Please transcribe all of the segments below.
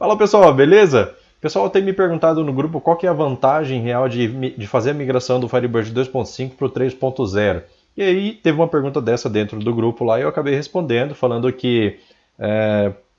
Fala pessoal, beleza? O pessoal tem me perguntado no grupo qual que é a vantagem real de fazer a migração do Firebird 2.5 para o 3.0. E aí teve uma pergunta dessa dentro do grupo lá e eu acabei respondendo, falando que,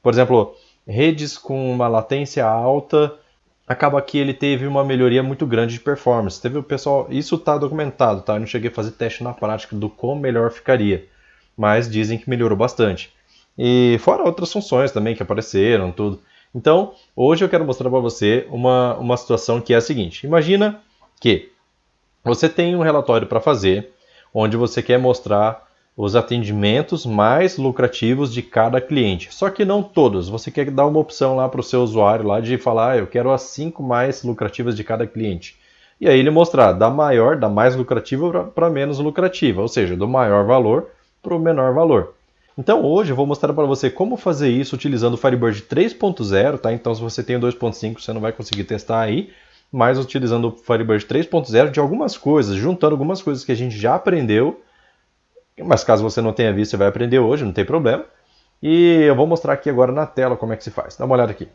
por exemplo, redes com uma latência alta, acaba que ele teve uma melhoria muito grande de performance. Teve o pessoal, isso está documentado, tá? Eu não cheguei a fazer teste na prática do quão melhor ficaria, mas dizem que melhorou bastante. E fora outras funções também que apareceram, tudo. Então, hoje eu quero mostrar para você uma situação que é a seguinte. Imagina que você tem um relatório para fazer, onde você quer mostrar os atendimentos mais lucrativos de cada cliente. Só que não todos. Você quer dar uma opção lá para o seu usuário lá de falar, eu quero as 5 mais lucrativas de cada cliente. E aí ele mostrar da maior, da mais lucrativa para menos lucrativa, ou seja, do maior valor para o menor valor. Então hoje eu vou mostrar para você como fazer isso utilizando o Firebird 3.0, tá? Então se você tem o 2.5 você não vai conseguir testar aí, mas utilizando o Firebird 3.0 de algumas coisas, juntando algumas coisas que a gente já aprendeu, mas caso você não tenha visto, você vai aprender hoje, não tem problema. E eu vou mostrar aqui agora na tela como é que se faz. Dá uma olhada aqui.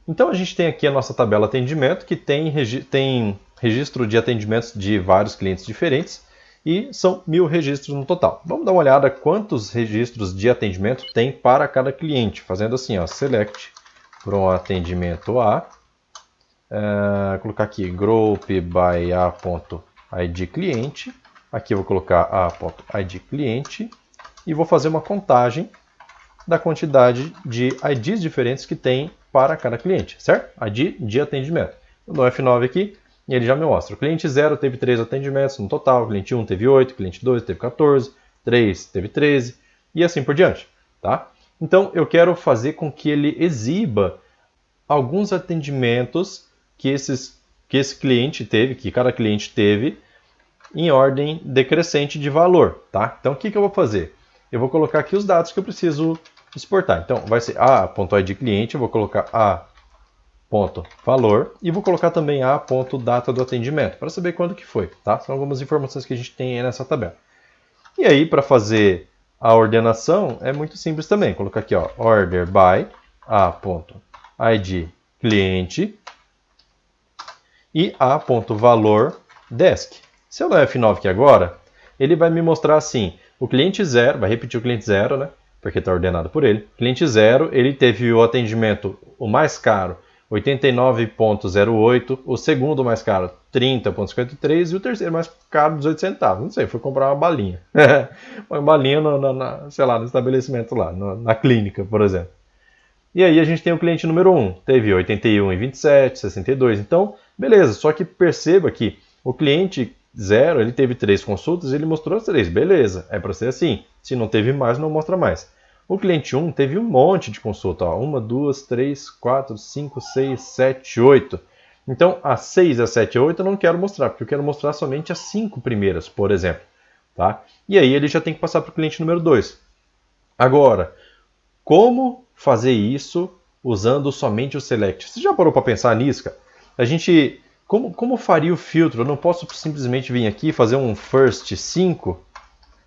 Então a gente tem aqui a nossa tabela atendimento, que tem registro de atendimentos de vários clientes diferentes, e são 1000 registros no total. Vamos dar uma olhada quantos registros de atendimento tem para cada cliente, fazendo assim, ó, select para um atendimento A, colocar aqui group by a.id cliente, aqui eu vou colocar a.id cliente, e vou fazer uma contagem da quantidade de IDs diferentes que tem para cada cliente, certo? ID de atendimento. Eu dou F9 aqui e ele já me mostra. O cliente 0 teve 3 atendimentos no total, o cliente 1 teve 8, o cliente 2 teve 14, 3 teve 13 e assim por diante, tá? Então eu quero fazer com que ele exiba alguns atendimentos que esse cliente teve, que cada cliente teve, em ordem decrescente de valor, tá? Então o que eu vou fazer? Eu vou colocar aqui os dados que eu preciso exportar. Então vai ser a.id cliente, eu vou colocar a.valor e vou colocar também a.data do atendimento, para saber quando que foi, tá? São algumas informações que a gente tem aí nessa tabela. E aí, para fazer a ordenação, é muito simples também. Colocar aqui, ó, order by a.id cliente e a.valor desk. Se eu der F9 aqui agora, ele vai me mostrar assim, o cliente 0, vai repetir o cliente 0, né? Porque está ordenado por ele. Cliente 0, ele teve o atendimento, o mais caro, 89,08, o segundo mais caro, 30,53 e o terceiro mais caro, 18 centavos. Não sei, foi comprar uma balinha. Uma balinha sei lá, no estabelecimento lá, na clínica, por exemplo. E aí a gente tem o cliente número 1, teve 81,27, 62. Então, beleza, só que perceba que o cliente 0, ele teve 3 consultas e ele mostrou as 3. Beleza, é para ser assim. Se não teve mais, não mostra mais. O cliente 1 teve um monte de consulta. 1, 2, 3, 4, 5, 6, 7, 8. Então, a 6, a 7 e a 8 eu não quero mostrar, porque eu quero mostrar somente as 5 primeiras, por exemplo. Tá? E aí ele já tem que passar para o cliente número 2. Agora, como fazer isso usando somente o select? Você já parou para pensar nisso, cara? A gente... Como faria o filtro? Eu não posso simplesmente vir aqui e fazer um first 5,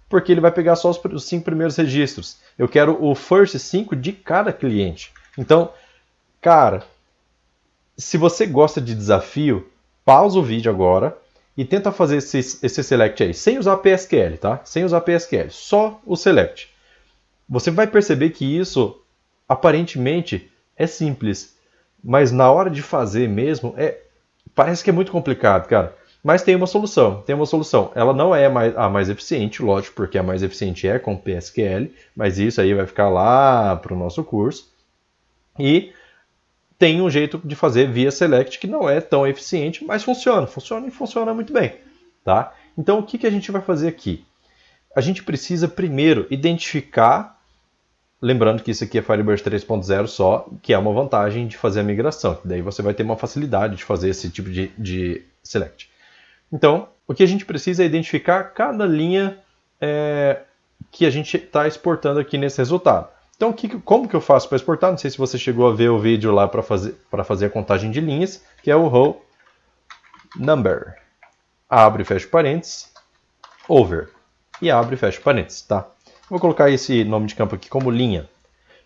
porque ele vai pegar só os 5 primeiros registros. Eu quero o first 5 de cada cliente. Então, cara, se você gosta de desafio, pausa o vídeo agora e tenta fazer esse select aí, sem usar PSQL, tá? Sem usar PSQL, só o select. Você vai perceber que isso, aparentemente, é simples, mas na hora de fazer mesmo, parece que é muito complicado, cara. Mas tem uma solução, Ela não é a mais eficiente, lógico, porque a mais eficiente é com PSQL, mas isso aí vai ficar lá para o nosso curso. E tem um jeito de fazer via select que não é tão eficiente, mas funciona e funciona muito bem, tá? Então o que a gente vai fazer aqui? A gente precisa primeiro identificar, lembrando que isso aqui é Firebird 3.0 só, que é uma vantagem de fazer a migração, daí você vai ter uma facilidade de fazer esse tipo de select. Então, o que a gente precisa é identificar cada linha que a gente está exportando aqui nesse resultado. Então, como que eu faço para exportar? Não sei se você chegou a ver o vídeo lá para fazer a contagem de linhas, que é o row number. Abre e fecha parênteses. over. E abre e fecha parênteses, tá? Vou colocar esse nome de campo aqui como linha.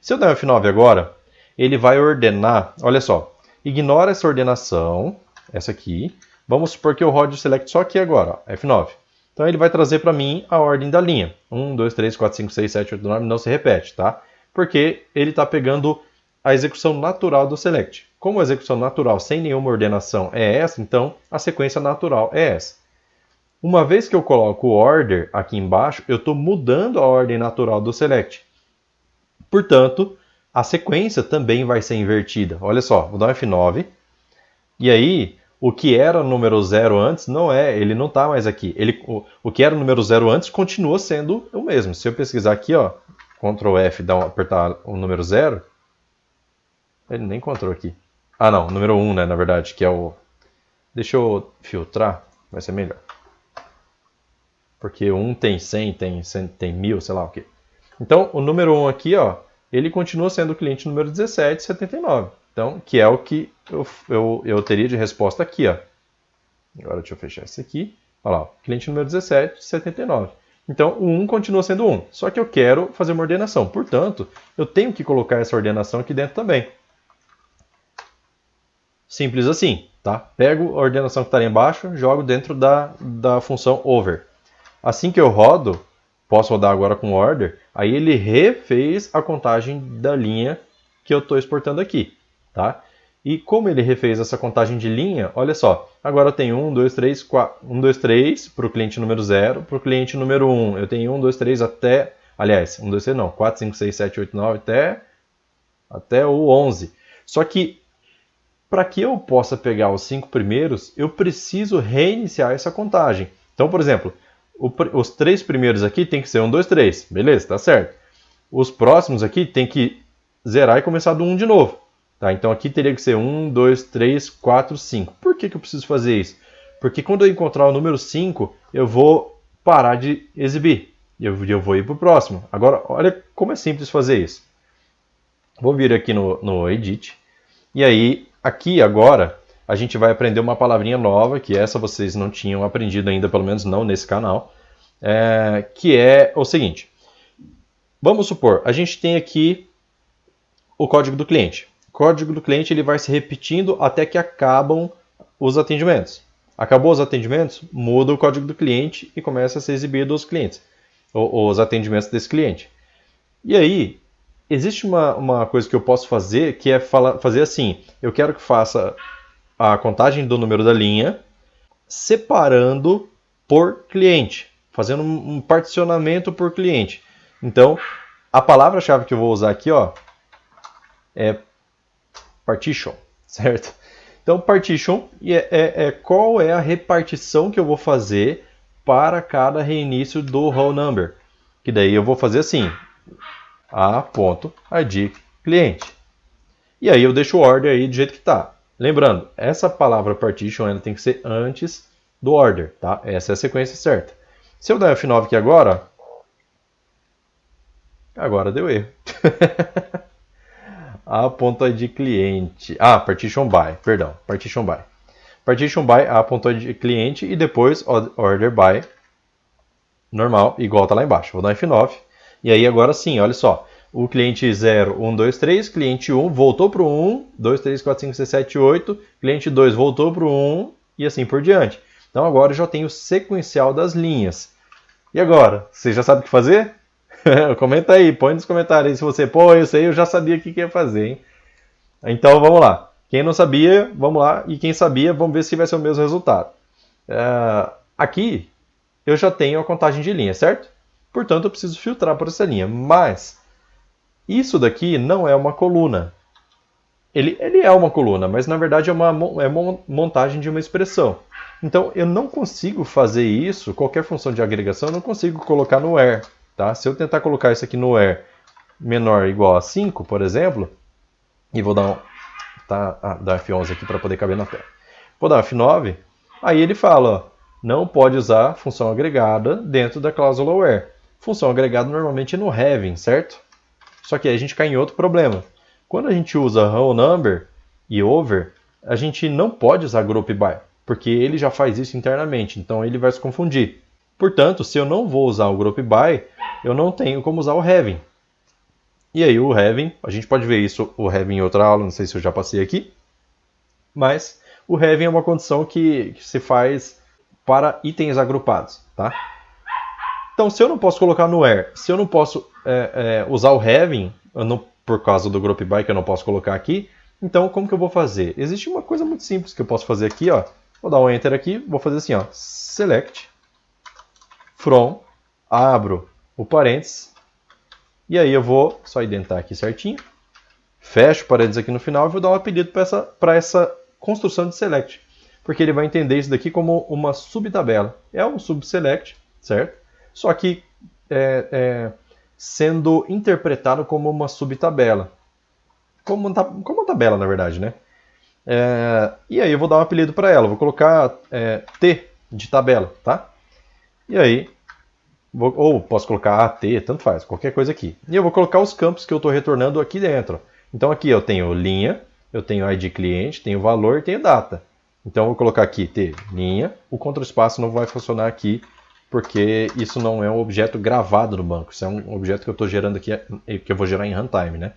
Se eu der um F9 agora, ele vai ordenar, olha só, ignora essa ordenação, essa aqui. Vamos supor que eu rode o select só aqui agora, ó, F9. Então ele vai trazer para mim a ordem da linha. 1, 2, 3, 4, 5, 6, 7, 8, 9, não se repete, tá? Porque ele está pegando a execução natural do select. Como a execução natural sem nenhuma ordenação é essa, então a sequência natural é essa. Uma vez que eu coloco o order aqui embaixo, eu estou mudando a ordem natural do select. Portanto, a sequência também vai ser invertida. Olha só, vou dar um F9. E aí, o que era o número 0 antes, ele não está mais aqui. O que era o número 0 antes continua sendo o mesmo. Se eu pesquisar aqui, ó, Ctrl F, apertar o número 0, ele nem encontrou aqui. Ah, não, número 1, né, na verdade, que é o... Deixa eu filtrar, vai ser melhor. Porque 1 tem 100, tem 1000, sei lá o quê. Então, o número 1 aqui, ó, ele continua sendo o cliente número 1779. Então, que é o que eu teria de resposta aqui, ó. Agora deixa eu fechar isso aqui. Olha lá, cliente número 1779. Então, o 1 continua sendo 1. Só que eu quero fazer uma ordenação. Portanto, eu tenho que colocar essa ordenação aqui dentro também. Simples assim, tá? Pego a ordenação que está ali embaixo, jogo dentro da função over. Assim que eu rodo, posso rodar agora com order, aí ele refez a contagem da linha que eu estou exportando aqui, tá? E como ele refez essa contagem de linha, olha só, agora eu tenho 1, 2, 3, 4, 1, 2, 3 para o cliente número 0, para o cliente número 1 eu tenho 1, 2, 3 até, aliás, 1, 2, 3 não, 4, 5, 6, 7, 8, 9 até o 11. Só que para que eu possa pegar os 5 primeiros, eu preciso reiniciar essa contagem. Então, por exemplo, os 3 primeiros aqui tem que ser 1, 2, 3. Beleza, tá certo. Os próximos aqui tem que zerar e começar do 1 de novo. Tá? Então aqui teria que ser 1, 2, 3, 4, 5. Por que eu preciso fazer isso? Porque quando eu encontrar o número 5, eu vou parar de exibir. E eu vou ir para o próximo. Agora, olha como é simples fazer isso. Vou vir aqui no Edit. E aí, aqui agora, a gente vai aprender uma palavrinha nova, que essa vocês não tinham aprendido ainda, pelo menos não nesse canal, que é o seguinte. Vamos supor, a gente tem aqui o código do cliente. O código do cliente ele vai se repetindo até que acabam os atendimentos. Acabou os atendimentos, muda o código do cliente e começa a ser exibido aos clientes, os atendimentos desse cliente. E aí, existe uma coisa que eu posso fazer, que é fazer assim, eu quero que faça a contagem do número da linha, separando por cliente, fazendo um particionamento por cliente. Então, a palavra-chave que eu vou usar aqui, ó, é partition, certo? Então, partition qual é a repartição que eu vou fazer para cada reinício do roll number. Que daí eu vou fazer assim, a.id cliente. E aí eu deixo o order aí do jeito que está. Lembrando, essa palavra partition ela tem que ser antes do order, tá? Essa é a sequência certa. Se eu der F9 aqui agora deu erro. a.id cliente. Partition by, perdão, partition by. Partition by a.id cliente e depois order by normal, igual tá lá embaixo. Vou dar F9. E aí agora sim, olha só. O cliente 0, 1, 2, 3, cliente 1 voltou para o 1, 2, 3, 4, 5, 6, 7, 8, cliente 2 voltou para o 1 e assim por diante. Então agora eu já tenho o sequencial das linhas. E agora? Você já sabe o que fazer? Comenta aí, põe nos comentários aí se você, eu já sabia o que ia fazer, hein? Então vamos lá. Quem não sabia, vamos lá. E quem sabia, vamos ver se vai ser o mesmo resultado. Aqui eu já tenho a contagem de linha, certo? Portanto, eu preciso filtrar por essa linha. Mas isso daqui não é uma coluna. Ele é uma coluna, mas na verdade é uma montagem de uma expressão. Então eu não consigo fazer isso, qualquer função de agregação, eu não consigo colocar no where. Tá? Se eu tentar colocar isso aqui no where menor ou igual a 5, por exemplo, e vou dar dar F11 aqui para poder caber na tela. Vou dar F9, aí ele fala, ó, não pode usar função agregada dentro da cláusula where. Função agregada normalmente é no having, certo? Só que aí a gente cai em outro problema. Quando a gente usa roll number e over, a gente não pode usar group by, porque ele já faz isso internamente, então ele vai se confundir. Portanto, se eu não vou usar o group by, eu não tenho como usar o having. E aí o having, a gente pode ver isso, o having em outra aula, não sei se eu já passei aqui, mas o having é uma condição que se faz para itens agrupados, tá? Então, se eu não posso colocar no where, se eu não posso usar o having, por causa do group by que eu não posso colocar aqui, então como que eu vou fazer? Existe uma coisa muito simples que eu posso fazer aqui, ó. Vou dar um enter aqui, vou fazer assim, ó, select from, abro o parênteses, e aí eu vou só indentar aqui certinho, fecho o parênteses aqui no final e vou dar um apelido para essa construção de select, porque ele vai entender isso daqui como uma subtabela. É um subselect, certo? Só que sendo interpretado como uma subtabela. Como uma tabela, na verdade, né? E aí eu vou dar um apelido para ela. Vou colocar T de tabela, tá? E aí, ou posso colocar AT, tanto faz, qualquer coisa aqui. E eu vou colocar os campos que eu estou retornando aqui dentro. Então aqui eu tenho linha, eu tenho ID cliente, tenho valor e tenho data. Então eu vou colocar aqui T, linha. O contraespaço não vai funcionar aqui, porque isso não é um objeto gravado no banco. Isso é um objeto que eu estou gerando aqui, que eu vou gerar em runtime, né?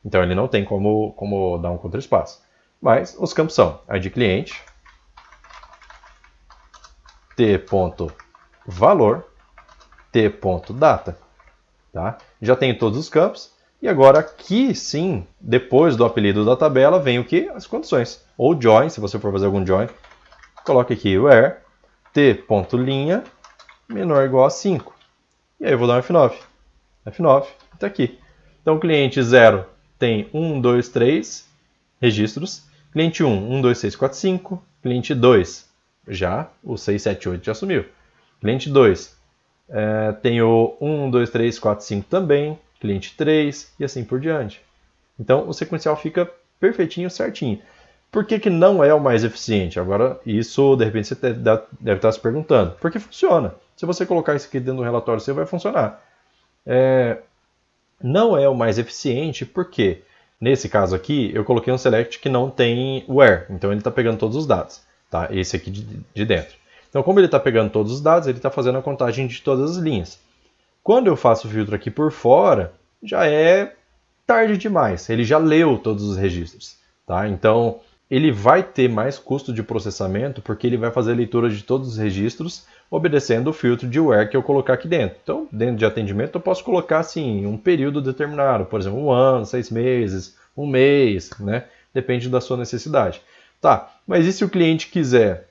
Então ele não tem como dar um contraespaço. Mas os campos são ID cliente, T.valor, T.data. Tá? Já tenho todos os campos. E agora aqui sim, depois do apelido da tabela, vem o que? As condições. Ou join, se você for fazer algum join, coloque aqui where T.linha menor ou igual a 5. E aí eu vou dar um F9. F9, está aqui. Então cliente 0 tem 1, 2, 3 registros. Cliente 1, 1, 2, 6, 4, 5. Cliente 2, já o 6, 7, 8 já sumiu. Cliente 2, tenho 1, 2, 3, 4, 5 também. Cliente 3 e assim por diante. Então o sequencial fica perfeitinho, certinho. Por que não é o mais eficiente? Agora, isso de repente você deve estar se perguntando. Porque funciona. Se você colocar isso aqui dentro do relatório, você vai funcionar. Não é o mais eficiente porque, nesse caso aqui, eu coloquei um select que não tem where. Então ele está pegando todos os dados. Tá? Esse aqui de dentro. Então, como ele está pegando todos os dados, ele está fazendo a contagem de todas as linhas. Quando eu faço o filtro aqui por fora, já é tarde demais. Ele já leu todos os registros. Tá? Então, ele vai ter mais custo de processamento porque ele vai fazer a leitura de todos os registros obedecendo o filtro de where que eu colocar aqui dentro. Então, dentro de atendimento, eu posso colocar assim, um período determinado, por exemplo, 1 ano, 6 meses, 1 mês, né? Depende da sua necessidade. Tá, mas e se o cliente quiser,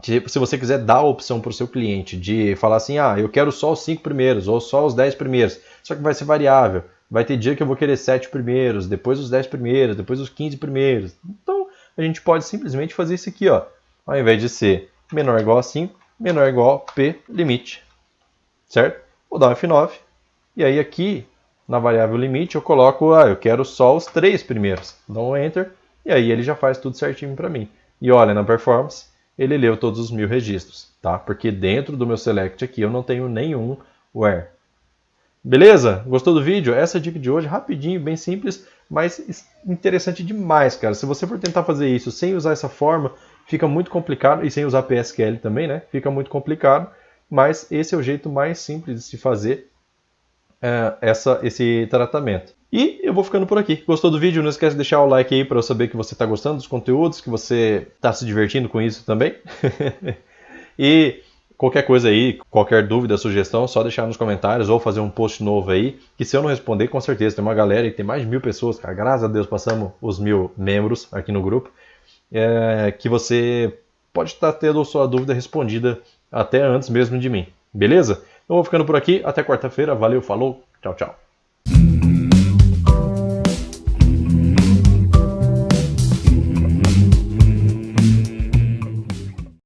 se você quiser dar a opção para o seu cliente de falar assim, eu quero só os 5 primeiros ou só os 10 primeiros, só que vai ser variável. Vai ter dia que eu vou querer 7 primeiros, depois os 10 primeiros, depois os 15 primeiros. Então, a gente pode simplesmente fazer isso aqui, ó. Ao invés de ser menor ou igual a 5, menor ou igual a P limite. Certo? Vou dar um F9. E aí aqui, na variável limite, eu coloco, eu quero só os 3 primeiros. Dou um Enter. E aí ele já faz tudo certinho para mim. E olha, na performance, ele leu todos os 1000 registros. Tá? Porque dentro do meu select aqui eu não tenho nenhum where. Beleza? Gostou do vídeo? Essa é a dica de hoje, rapidinho, bem simples, mas interessante demais, cara. Se você for tentar fazer isso sem usar essa forma, fica muito complicado, e sem usar PSQL também, né? Fica muito complicado, mas esse é o jeito mais simples de se fazer esse tratamento. E eu vou ficando por aqui. Gostou do vídeo? Não esquece de deixar o like aí para eu saber que você está gostando dos conteúdos, que você está se divertindo com isso também. E qualquer coisa aí, qualquer dúvida, sugestão, só deixar nos comentários ou fazer um post novo aí, que se eu não responder, com certeza, tem uma galera e tem mais de 1000 pessoas, cara, graças a Deus passamos os 1000 membros aqui no grupo, que você pode estar tendo a sua dúvida respondida até antes mesmo de mim, beleza? Eu vou ficando por aqui, até quarta-feira, valeu, falou, tchau, tchau.